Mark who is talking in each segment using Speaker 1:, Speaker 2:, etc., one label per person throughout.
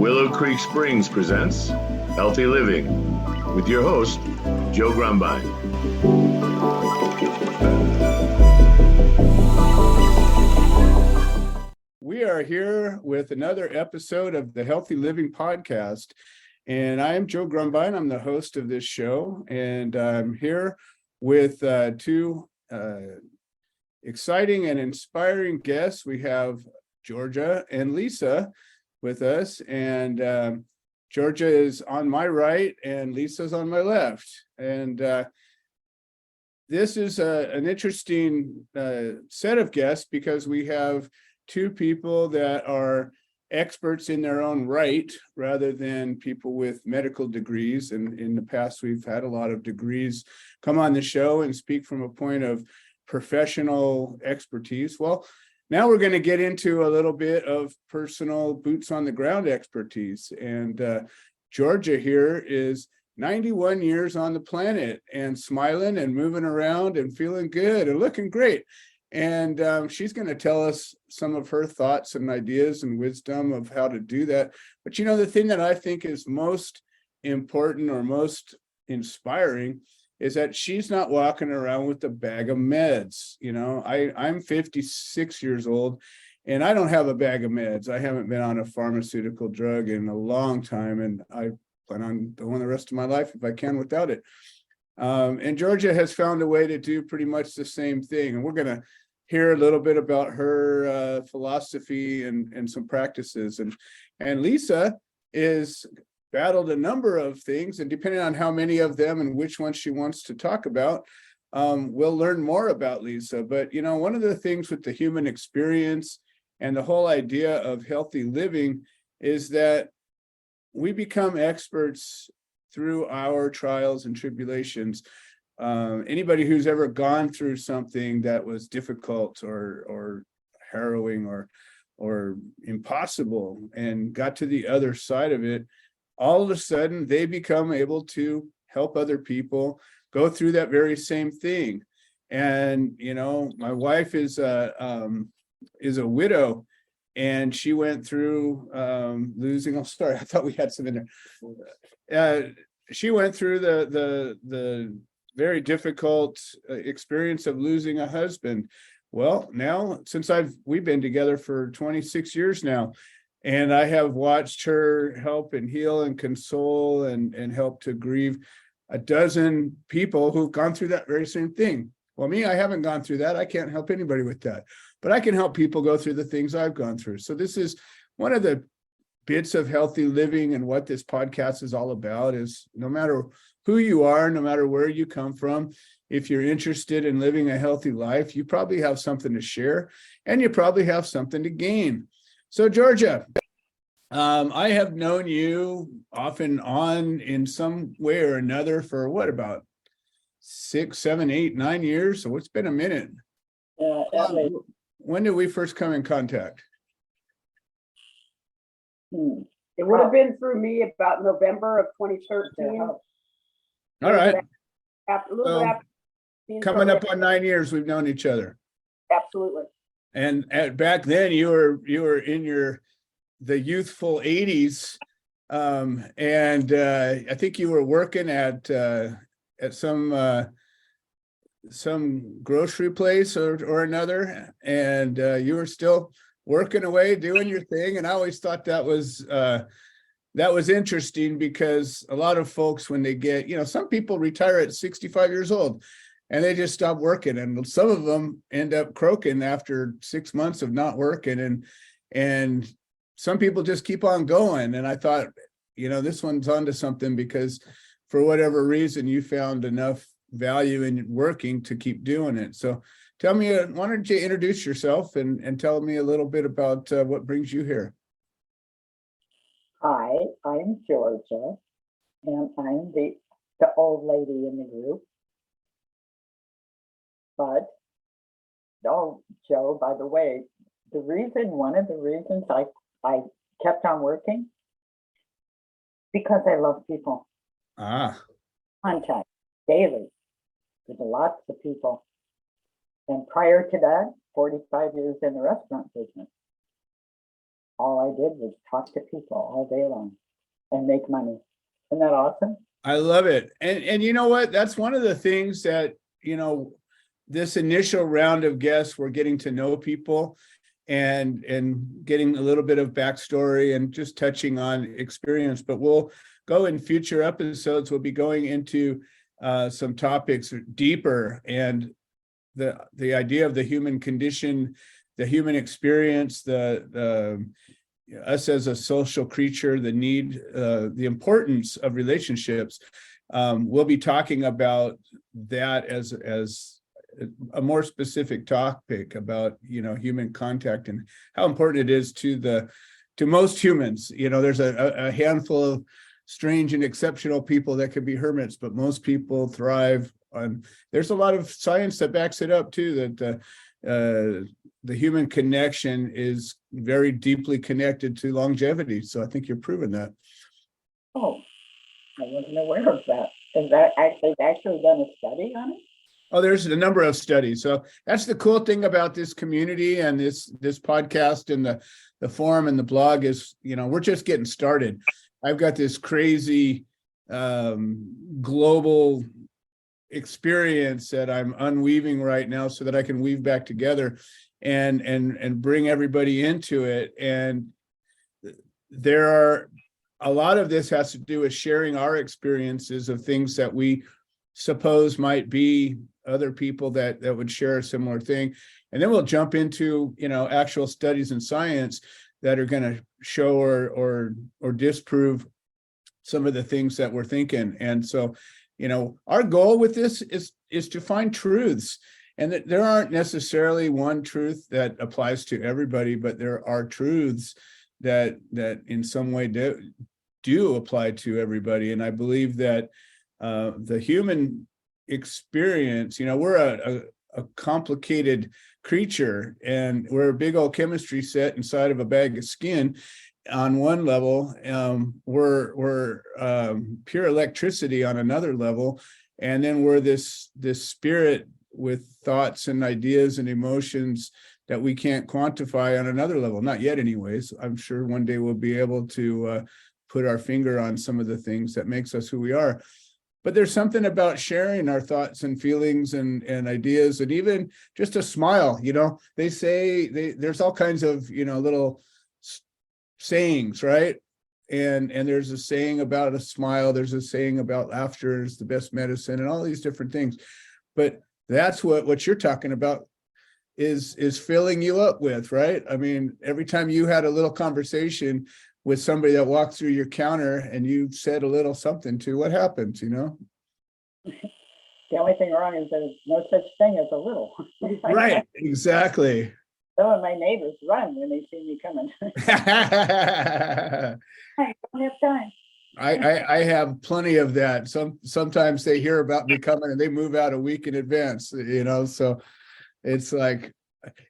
Speaker 1: Willow Creek Springs presents Healthy Living with your host, Joe Grumbine.
Speaker 2: We are here with another episode of the Healthy Living Podcast, and I am Joe Grumbine. I'm the host of this show, and I'm here with two exciting and inspiring guests. We have Georgia and Lisa with us, and Georgia is on my right and Lisa's on my left. And this is an interesting set of guests because we have two people that are experts in their own right rather than people with medical degrees. And in the past, we've had a lot of degrees come on the show and speak from a point of professional expertise. Well, now we're going to get into a little bit of personal boots on the ground expertise. And Georgia here is 91 years on the planet and smiling and moving around and feeling good and looking great. And she's going to tell us some of her thoughts and ideas and wisdom of how to do that. But, you know, the thing that I think is most important or most inspiring is that she's not walking around with a bag of meds. You know, I'm 56 years old and I don't have a bag of meds. I haven't been on a pharmaceutical drug in a long time, and I plan on going the rest of my life if I can without it. And Georgia has found a way to do pretty much the same thing. And we're going to hear a little bit about her philosophy and some practices. And Lisa is battled a number of things, and depending on how many of them and which ones she wants to talk about, we'll learn more about Lisa. But, you know, one of the things with the human experience and the whole idea of healthy living is that we become experts through our trials and tribulations. Anybody who's ever gone through something that was difficult or harrowing or impossible and got to the other side of it, all of a sudden they become able to help other people go through that very same thing. And, you know, my wife is a widow, and she went through losing. Oh, sorry, I thought we had some in there. She went through the very difficult experience of losing a husband. Well, now since we've been together for 26 years now, and I have watched her help and heal and console and help to grieve a dozen people who've gone through that very same thing. Well, me, I haven't gone through that. I can't help anybody with that, but I can help people go through the things I've gone through. So this is one of the bits of healthy living, and what this podcast is all about is no matter who you are, no matter where you come from, if you're interested in living a healthy life, you probably have something to share and you probably have something to gain. So Georgia, I have known you off and on in some way or another for what, about 6, 7, 8, 9 years? So it's been a minute. When did we first come in contact?
Speaker 3: It would have been through me about November of 2013.
Speaker 2: All right.
Speaker 3: After
Speaker 2: Coming up on 9 years, we've known each other.
Speaker 3: Absolutely.
Speaker 2: And back then, you were in the youthful 80s, and I think you were working at some grocery place or another, and you were still working away, doing your thing. And I always thought that was interesting, because a lot of folks, when they get, you know, some people retire at 65 years old and they just stop working, and some of them end up croaking after 6 months of not working, and some people just keep on going. And I thought, you know, this one's onto something, because for whatever reason you found enough value in working to keep doing it. So tell me, why don't you introduce yourself and tell me a little bit about what brings you here?
Speaker 4: Hi, I'm Georgia, and I'm the old lady in the group. But, oh, Joe, by the way, one of the reasons I kept on working, because I love people. Contact daily with lots of people. And prior to that, 45 years in the restaurant business. all I did was talk to people all day long and make money. Isn't that awesome?
Speaker 2: I love it. And you know what? That's one of the things that, this initial round of guests, we're getting to know people and getting a little bit of backstory and just touching on experience. But we'll go in future episodes. We'll be going into some topics deeper, and the idea of the human condition, the human experience, the us as a social creature, the need, the importance of relationships. We'll be talking about that as a more specific topic about, human contact and how important it is to most humans. There's a handful of strange and exceptional people that could be hermits, but most people thrive on, there's a lot of science that backs it up too, that the human connection is very deeply connected to longevity. So I think you're proving that.
Speaker 4: Oh, I wasn't aware of that. Is that actually done a study on it?
Speaker 2: Oh, there's a number of studies. So that's the cool thing about this community and this podcast and the forum and the blog is, we're just getting started. I've got this crazy global experience that I'm unweaving right now so that I can weave back together and bring everybody into it. And there are a lot of this has to do with sharing our experiences of things that we suppose might be other people that would share a similar thing. And then we'll jump into, actual studies in science that are going to show or disprove some of the things that we're thinking. And so, our goal with this is to find truths, and that there aren't necessarily one truth that applies to everybody, but there are truths that in some way do apply to everybody. And I believe that the human experience, we're a complicated creature, and we're a big old chemistry set inside of a bag of skin. On one level, we're pure electricity on another level, and then we're this spirit with thoughts and ideas and emotions that we can't quantify on another level. Not yet, anyways. I'm sure one day we'll be able to put our finger on some of the things that makes us who we are. But there's something about sharing our thoughts and feelings and ideas, and even just a smile. They say there's all kinds of little sayings, right? And there's a saying about a smile. There's a saying about laughter is the best medicine, and all these different things. But that's what you're talking about is filling you up with, right? I mean, every time you had a little conversation with somebody that walked through your counter and you said a little something to, what happens,
Speaker 4: The only thing wrong is there's no such thing as a little.
Speaker 2: Right, exactly.
Speaker 4: Some of my neighbors run when they see me coming. I don't have time.
Speaker 2: I have plenty of that. Sometimes they hear about me coming and they move out a week in advance, so it's like,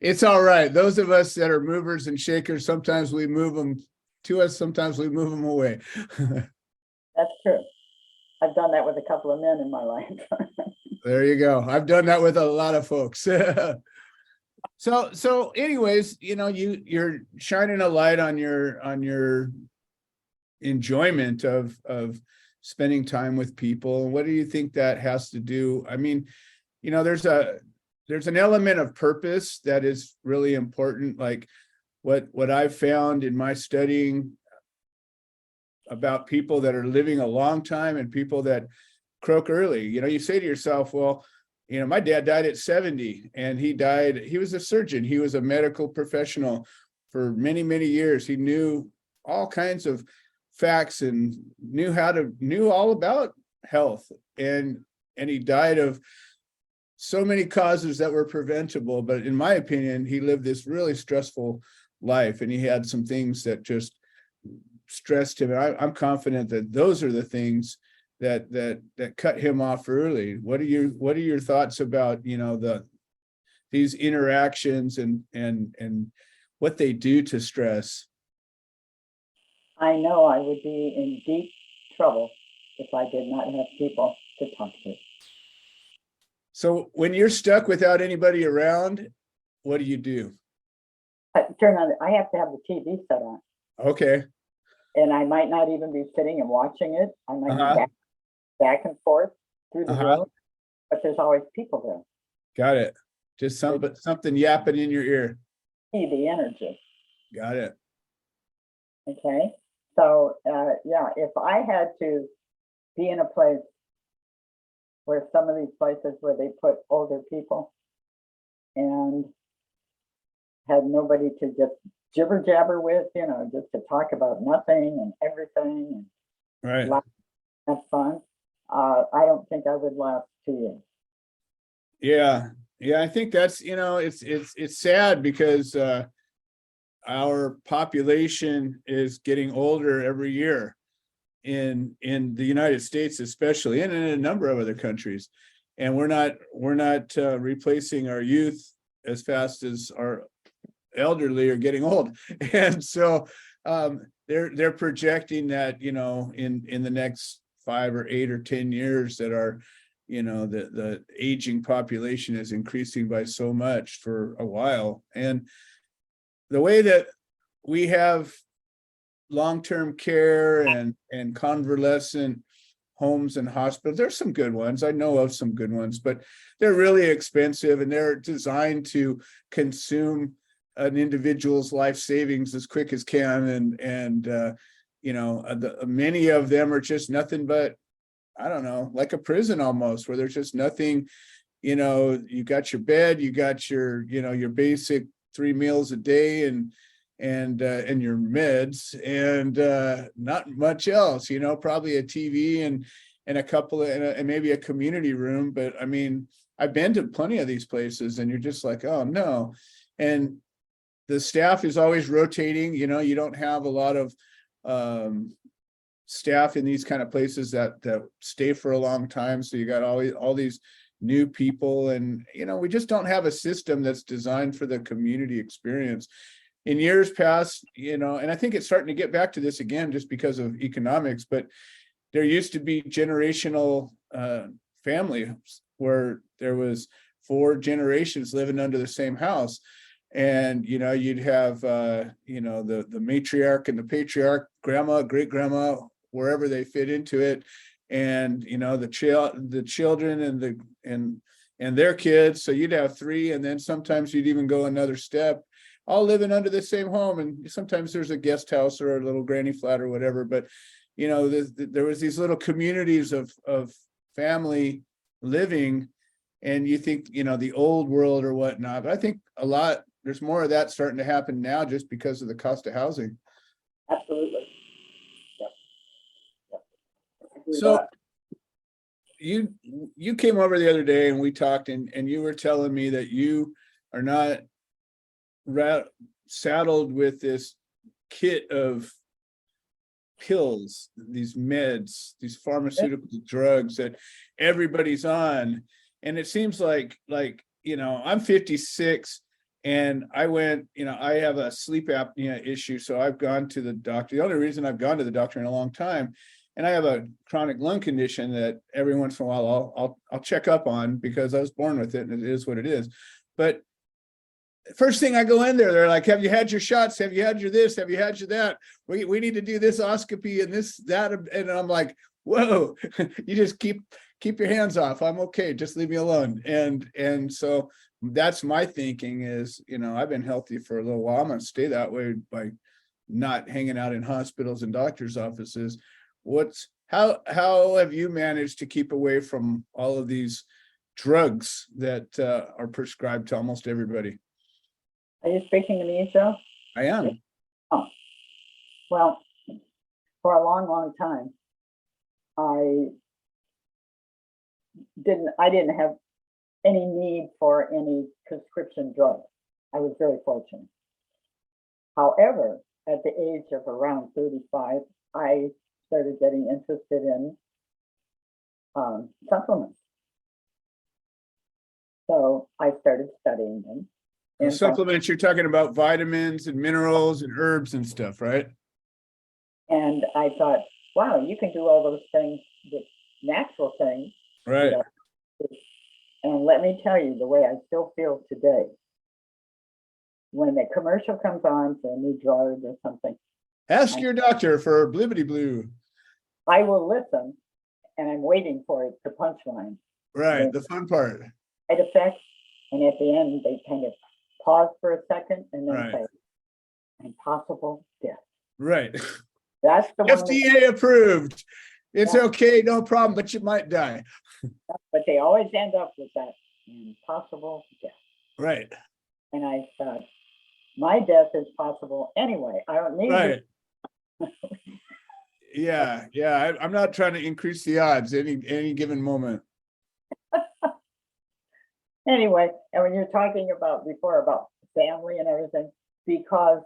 Speaker 2: it's all right. Those of us that are movers and shakers, sometimes we move them to us, sometimes we move them away.
Speaker 4: That's true. I've done that with a couple of men in my life.
Speaker 2: There you go. I've done that with a lot of folks. So anyways, you're shining a light on your enjoyment of spending time with people. What do you think that has to do? I mean, there's an element of purpose that is really important. Like what I've found in my studying about people that are living a long time and people that croak early, you say to yourself, well, my dad died at 70, and he was a surgeon. He was a medical professional for many, many years. He knew all kinds of facts and knew all about health. And he died of so many causes that were preventable. But in my opinion, he lived this really stressful life, and he had some things that just stressed him. And I'm confident that those are the things that cut him off early. What are your thoughts about these interactions and what they do to stress?
Speaker 4: I know I would be in deep trouble if I did not have people to talk to.
Speaker 2: So when you're stuck without anybody around, what do you do?
Speaker 4: turn on, I have to have the TV set on,
Speaker 2: Okay.
Speaker 4: and I might not even be sitting and watching it. I might
Speaker 2: Uh-huh.
Speaker 4: be back and forth through the
Speaker 2: Uh-huh.
Speaker 4: room, but there's always people there.
Speaker 2: Got it. Just something yapping in your ear.
Speaker 4: See the energy.
Speaker 2: Got it.
Speaker 4: Okay. So, yeah, if I had to be in a place where some of these places where they put older people and had nobody to just jibber jabber with, just to talk about nothing and everything
Speaker 2: Right.
Speaker 4: and laugh, have fun, I don't think I would last 2 years.
Speaker 2: Yeah. Yeah. I think that's, it's sad because our population is getting older every year in the United States, especially, and in a number of other countries. And we're not replacing our youth as fast as our elderly are getting old. And so they're projecting that, in the next 5 or 8 or 10 years that our, the aging population is increasing by so much for a while. And the way that we have long-term care and convalescent homes and hospitals, there's some good ones. I know of some good ones, but they're really expensive and they're designed to consume an individual's life savings as quick as can. And many of them are just nothing but, I don't know, like a prison almost, where there's just nothing. You got your bed, you got your basic 3 meals a day and your meds and not much else, probably a TV and a couple of, and maybe a community room. But I mean, I've been to plenty of these places and you're just like, oh no. And the staff is always rotating, you don't have a lot of staff in these kind of places that stay for a long time. So you got all these new people and, we just don't have a system that's designed for the community experience. In years past, and I think it's starting to get back to this again, just because of economics, but there used to be generational families where there was 4 generations living under the same house. And, you'd have, the matriarch and the patriarch, grandma, great grandma, wherever they fit into it. And, the children and their kids. So you'd have 3, and then sometimes you'd even go another step, all living under the same home. And sometimes there's a guest house or a little granny flat or whatever. But, there was these little communities of family living. And you think, the old world or whatnot. But I think there's more of that starting to happen now just because of the cost of housing.
Speaker 4: Absolutely. Yep.
Speaker 2: So you came over the other day and we talked and you were telling me that you are not saddled with this kit of pills, these meds, these pharmaceutical drugs that everybody's on. And it seems like I'm 56 and I went, I have a sleep apnea issue. So I've gone to the doctor. The only reason I've gone to the doctor in a long time, and I have a chronic lung condition that every once in a while I'll check up on because I was born with it and it is what it is. But first thing I go in there, they're like, have you had your shots? Have you had your this? Have you had your that? We need to do this oscopy and this, that. And I'm like, whoa, you just keep your hands off. I'm okay. Just leave me alone. And so that's my thinking is, I've been healthy for a little while. I'm going to stay that way by not hanging out in hospitals and doctors' offices. How have you managed to keep away from all of these drugs that are prescribed to almost everybody?
Speaker 4: Are you speaking to me, Joe?
Speaker 2: I am.
Speaker 4: Oh, well, for a long, long time, I didn't have any need for any prescription drugs. I was very fortunate. However, at the age of around 35, I started getting interested in supplements. So I started studying them.
Speaker 2: And supplements, you're talking about vitamins and minerals and herbs and stuff, right?
Speaker 4: And I thought, wow, you can do all those things with natural things.
Speaker 2: Right.
Speaker 4: And let me tell you, the way I still feel today, when the commercial comes on for a new drug or something,
Speaker 2: Ask your doctor for blibbity blue.
Speaker 4: I will listen, and I'm waiting for it to punchline.
Speaker 2: Right, the fun part.
Speaker 4: Side effects, and at the end, they kind of pause for a second and then
Speaker 2: Right.
Speaker 4: say, and possible death.
Speaker 2: Right.
Speaker 4: That's the one,
Speaker 2: FDA approved. It's
Speaker 4: Yeah.
Speaker 2: okay, no problem, but you might die.
Speaker 4: but they always end up with that, and possible death.
Speaker 2: Right,
Speaker 4: And I thought, my death is possible anyway. I don't need
Speaker 2: right.
Speaker 4: to.
Speaker 2: Yeah, I'm not trying to increase the odds any given moment.
Speaker 4: Anyway, and when you're talking about before about family and everything, because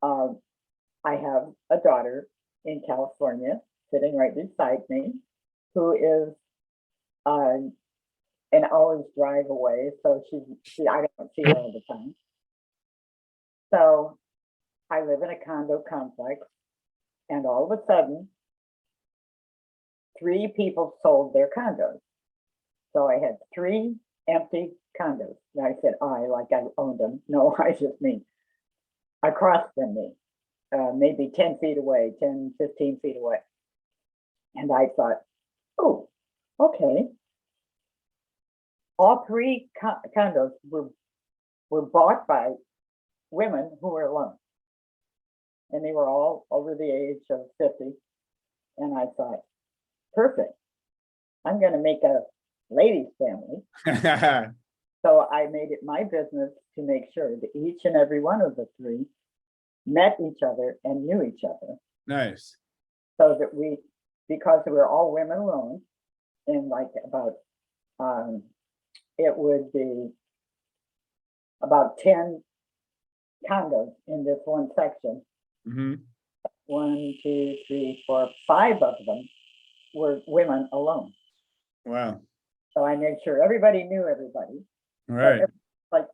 Speaker 4: I have a daughter in California sitting right beside me, who is an hour's drive away, so I don't see her all the time. So I live in a condo complex, and all of a sudden, 3 people sold their condos. So I had 3 empty condos. And I said, like I owned them. No, I just mean across from me, maybe 10 feet away, 10, 15 feet away. And I thought, oh, okay. All 3 condos were bought by women who were alone. And they were all over the age of 50. And I thought, perfect. I'm going to make a ladies' family. So I made it my business to make sure that each and every one of the 3 met each other and knew each other.
Speaker 2: Nice.
Speaker 4: So that because we were all women alone, in like about, it would be about 10 condos in this one section.
Speaker 2: Mm-hmm.
Speaker 4: 1, 2, 3, 4, 5 of them were women alone.
Speaker 2: Wow.
Speaker 4: So I made sure everybody knew everybody.
Speaker 2: All right.
Speaker 4: Like,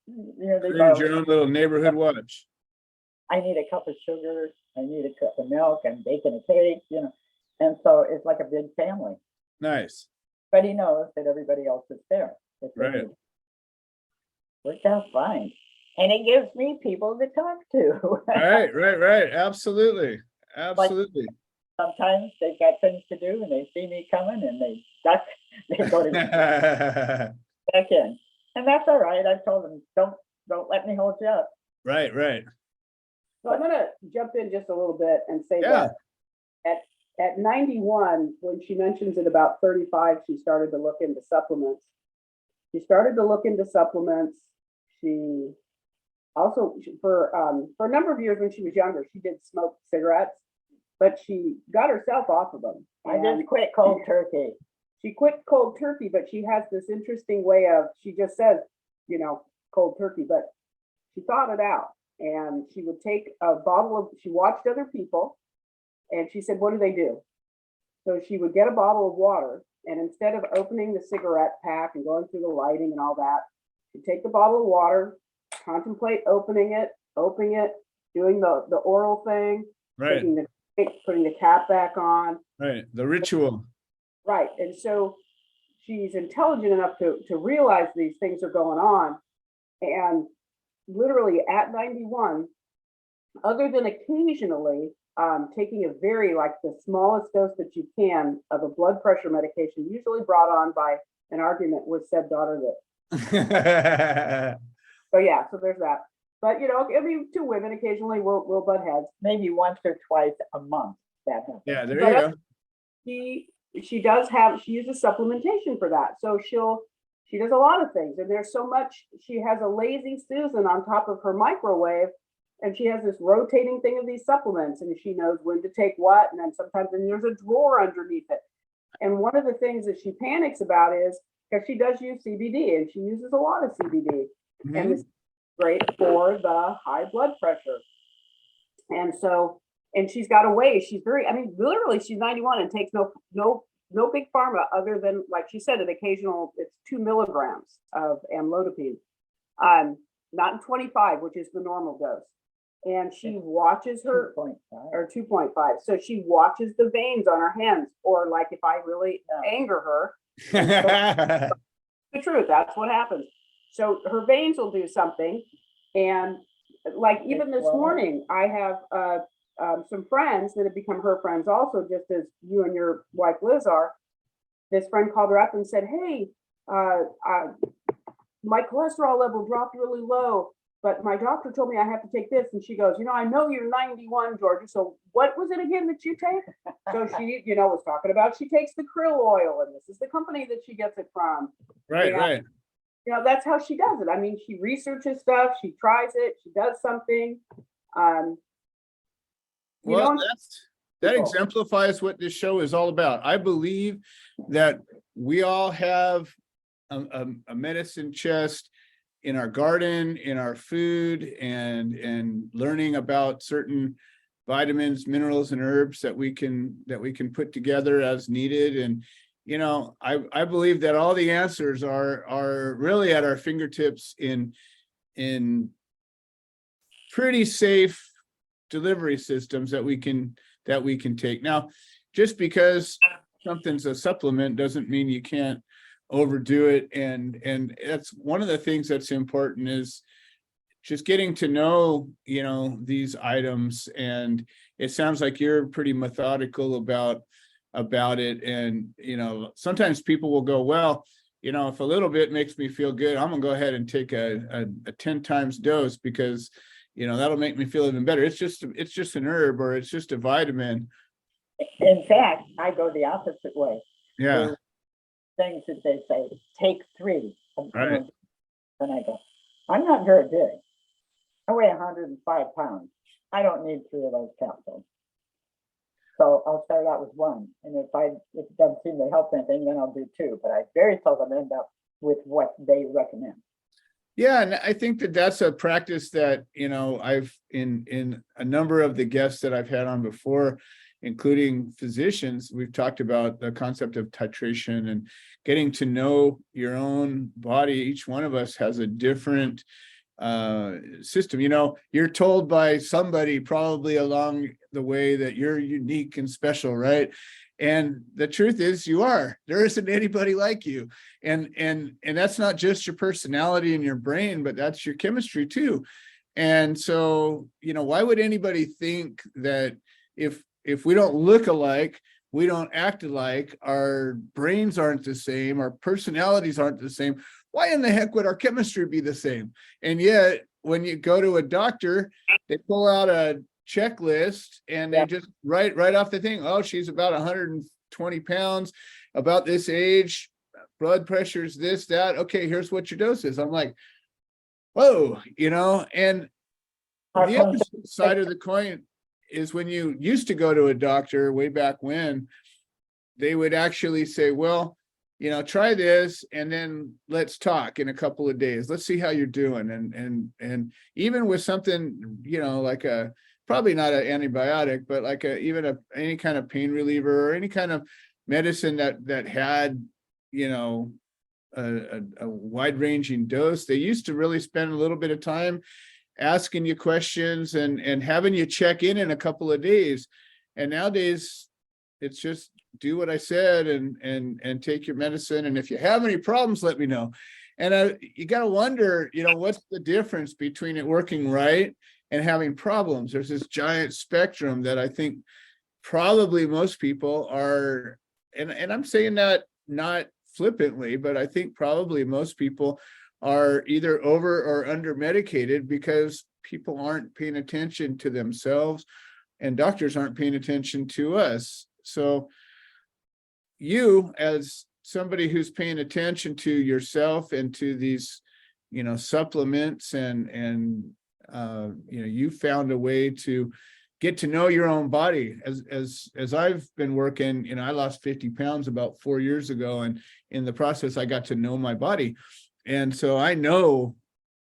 Speaker 4: you know, they
Speaker 2: Created
Speaker 4: go,
Speaker 2: your own little neighborhood watch.
Speaker 4: I need a cup of sugar, I need a cup of milk, I'm baking a cake, you know. And so it's like a big family.
Speaker 2: Nice.
Speaker 4: But he knows that everybody else is there.
Speaker 2: Right.
Speaker 4: Worked out fine. And it gives me people to talk to.
Speaker 2: Right. Absolutely.
Speaker 4: Sometimes they've got things to do and they see me coming and they duck, they go to back in. And that's all right. I told them, don't let me hold you up.
Speaker 2: Right.
Speaker 3: So I'm gonna jump in just a little bit and say that at 91, when she mentions at about 35, she started to look into supplements. She also, for a number of years when she was younger, she did smoke cigarettes, but she got herself off of them.
Speaker 4: I just quit cold turkey.
Speaker 3: She quit cold turkey, but she has this interesting way of, she just says, cold turkey, but she thought it out. And she would take a bottle of, she watched other people and she said, what do they do? So she would get a bottle of water, and instead of opening the cigarette pack and going through the lighting and all that, she'd take the bottle of water, contemplate opening it, doing the oral thing,
Speaker 2: Right.
Speaker 3: putting the cap back on.
Speaker 2: Right. The ritual.
Speaker 3: Right. And so she's intelligent enough to realize these things are going on. And literally at 91, other than occasionally taking a very, like the smallest dose that you can of a blood pressure medication, usually brought on by an argument with said daughter that. So yeah, so there's that. But I mean, 2 women occasionally will butt heads.
Speaker 4: Maybe once or twice a month that happens.
Speaker 2: Yeah, there you go.
Speaker 3: She uses supplementation for that. So she does a lot of things, and there's so much. She has a lazy Susan on top of her microwave, and she has this rotating thing of these supplements, and she knows when to take what, and then sometimes there's a drawer underneath it. And one of the things that she panics about is, because she does use CBD, and she uses a lot of CBD, and it's great for the high blood pressure. And so, and she's got a way. She's literally, she's 91 and takes no big pharma other than, like she said, an occasional, it's 2 milligrams of amlodipine, not in 25, which is the normal dose. And she watches her
Speaker 4: 2.5.
Speaker 3: or 2.5. So she watches the veins on her hands, or like if I really anger her, the truth, that's what happens. So her veins will do something, And like even this
Speaker 4: Well-
Speaker 3: morning, I have some friends that have become her friends also, just as you and your wife Liz are. This friend called her up and said, hey, my cholesterol level dropped really low, but my doctor told me I have to take this. And she goes, I know you're 91, Georgia. So what was it again that you take? So she, was talking about she takes the krill oil, and this is the company that she gets it from.
Speaker 2: Right,
Speaker 3: And,
Speaker 2: right.
Speaker 3: That's how she does it. I mean, she researches stuff, she tries it, she does something.
Speaker 2: Well, that
Speaker 3: people.
Speaker 2: exemplifies what this show is all about. I believe that we all have a medicine chest in our garden, in our food, and learning about certain vitamins, minerals, and herbs that we can put together as needed. And I believe that all the answers are really at our fingertips in pretty safe delivery systems that we can take. Now, just because something's a supplement doesn't mean you can't overdo it. And that's one of the things that's important, is just getting to know, these items. And it sounds like you're pretty methodical about it. And, sometimes people will go, well, if a little bit makes me feel good, I'm gonna go ahead and take a 10 times dose, because that'll make me feel even better. It's just an herb, or it's just a vitamin.
Speaker 4: In fact, I go the opposite way.
Speaker 2: Yeah.
Speaker 4: There's things that they say, take 3.
Speaker 2: Right.
Speaker 4: And I go, I'm not very big. I weigh 105 pounds. I don't need 3 of those capsules. So I'll start out with 1. And if it doesn't seem to help anything, then I'll do 2. But I very seldom end up with what they recommend.
Speaker 2: Yeah, and I think that that's a practice that, I've in a number of the guests that I've had on before, including physicians, we've talked about the concept of titration and getting to know your own body. Each one of us has a different system. You're told by somebody probably along the way that you're unique and special, right? And the truth is, there isn't anybody like you. And that's not just your personality and your brain, but that's your chemistry too. And so, why would anybody think that if we don't look alike, we don't act alike, our brains aren't the same, our personalities aren't the same, why in the heck would our chemistry be the same? And yet, when you go to a doctor, they pull out a checklist and they just write right off the thing, oh, she's about 120 pounds, about this age, blood pressure's this, that, okay, here's what your dose is. I'm like, whoa, and the other side of the coin is, when you used to go to a doctor way back when, they would actually say, well, try this, and then let's talk in a couple of days. Let's see how you're doing. And even with something, like probably not an antibiotic, but like any kind of pain reliever or any kind of medicine that had, a wide-ranging dose, they used to really spend a little bit of time asking you questions and having you check in a couple of days. And nowadays, it's just do what I said and take your medicine. And if you have any problems, let me know. And you got to wonder, what's the difference between it working right and having problems? There's this giant spectrum that I think probably most people are, and I'm saying that not flippantly, but I think probably most people are either over or under medicated because people aren't paying attention to themselves and doctors aren't paying attention to us. So you, as somebody who's paying attention to yourself and to these, supplements and you found a way to get to know your own body. As I've been working, I lost 50 pounds about 4 years ago, and in the process, I got to know my body. And so I know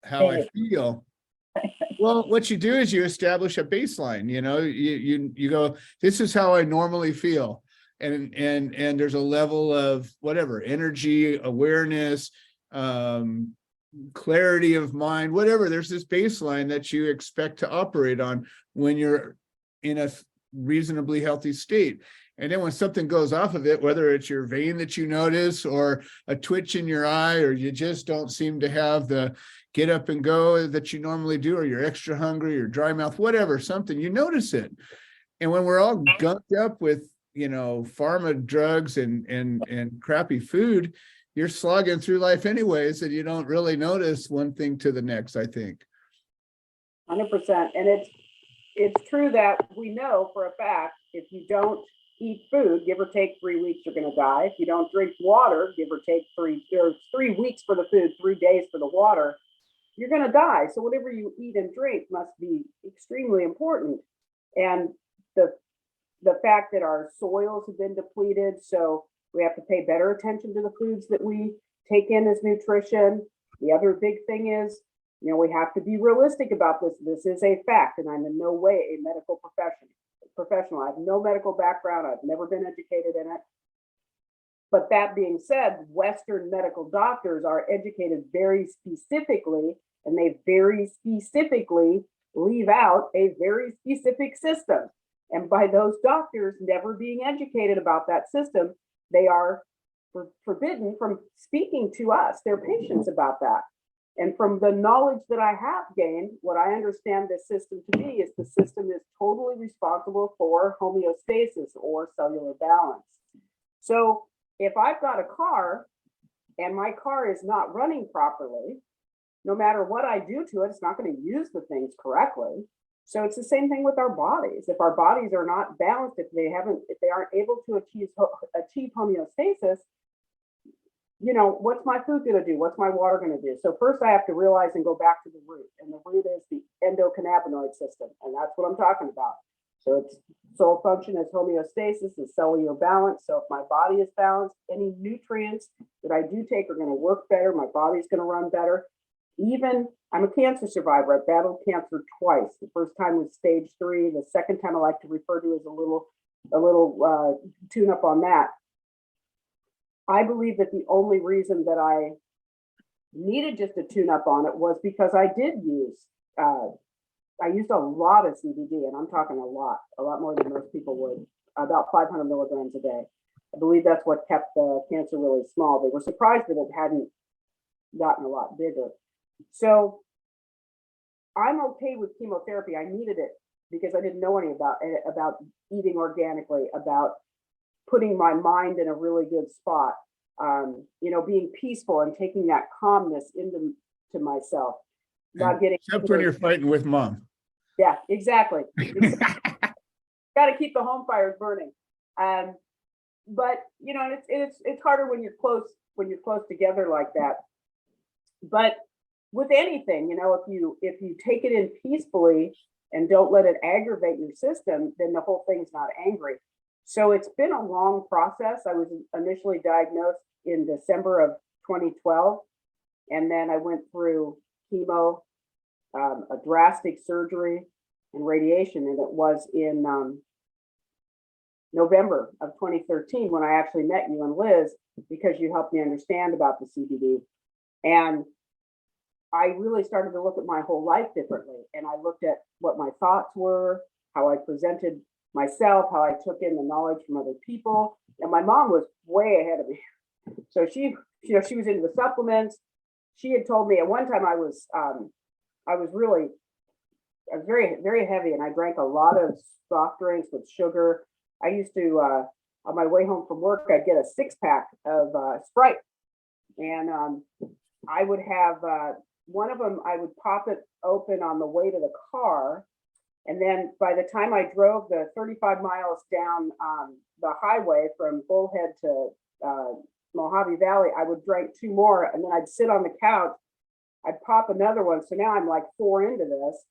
Speaker 2: how I feel. Well, what you do is you establish a baseline, you go, this is how I normally feel. And there's a level of whatever, energy, awareness, clarity of mind, whatever. There's this baseline that you expect to operate on when you're in a reasonably healthy state. And then when something goes off of it, whether it's your vein that you notice or a twitch in your eye, or you just don't seem to have the get up and go that you normally do, or you're extra hungry or dry mouth, whatever, something, you notice it. And when we're all gunked up with, pharma drugs and crappy food, you're slogging through life anyways, and you don't really notice one thing to the next, I think.
Speaker 3: 100%. And it's true that we know for a fact, if you don't eat food, give or take 3 weeks, you're going to die. If you don't drink water, give or take 3 weeks for the food, 3 days for the water, you're going to die. So whatever you eat and drink must be extremely important. And the fact that our soils have been depleted, so we have to pay better attention to the foods that we take in as nutrition. The other big thing is, we have to be realistic about this. This is a fact, and I'm in no way a medical professional. I have no medical background. I've never been educated in it. But that being said, Western medical doctors are educated very specifically, and they very specifically leave out a very specific system. And by those doctors never being educated about that system, they are forbidden from speaking to us, their patients, about that. And from the knowledge that I have gained, what I understand this system to be is the system is totally responsible for homeostasis or cellular balance. So if I've got a car and my car is not running properly, no matter what I do to it, it's not going to use the things correctly. So it's the same thing with our bodies. If our bodies are not balanced, if they aren't able to achieve homeostasis, what's my food going to do? What's my water going to do? So first I have to realize and go back to the root, and the root is the endocannabinoid system. And that's what I'm talking about. So its sole function is homeostasis, is cellular balance. So if my body is balanced, any nutrients that I do take are going to work better. My body's going to run better. Even I'm a cancer survivor. I battled cancer twice. The first time was stage 3. The second time I like to refer to as a little tune up on that. I believe that the only reason that I needed just a tune up on it was because I did use, I used a lot of CBD, and I'm talking a lot more than most people would, about 500 milligrams a day. I believe that's what kept the cancer really small. They were surprised that it hadn't gotten a lot bigger. So I'm okay with chemotherapy. I needed it because I didn't know any about eating organically, about putting my mind in a really good spot, being peaceful and taking that calmness into myself, not getting.
Speaker 2: Except when you're fighting with mom.
Speaker 3: Yeah, exactly. Got to keep the home fires burning. But it's harder when you're close together like that. But with anything, if you take it in peacefully and don't let it aggravate your system, then the whole thing's not angry. So it's been a long process. I was initially diagnosed in December of 2012, and then I went through chemo, a drastic surgery, and radiation, and it was in November of 2013 when I actually met you and Liz, because you helped me understand about the CBD. And I really started to look at my whole life differently, and I looked at what my thoughts were, how I presented myself, how I took in the knowledge from other people. And my mom was way ahead of me. So she was into the supplements. She had told me at one time I was very, very heavy, and I drank a lot of soft drinks with sugar. I used to, on my way home from work, I'd get a 6-pack of Sprite, and I would have one of them. I would pop it open on the way to the car. And then by the time I drove the 35 miles down the highway from Bullhead to Mojave Valley, I would drink 2 more, and then I'd sit on the couch. I'd pop another one. So now I'm like 4 into this,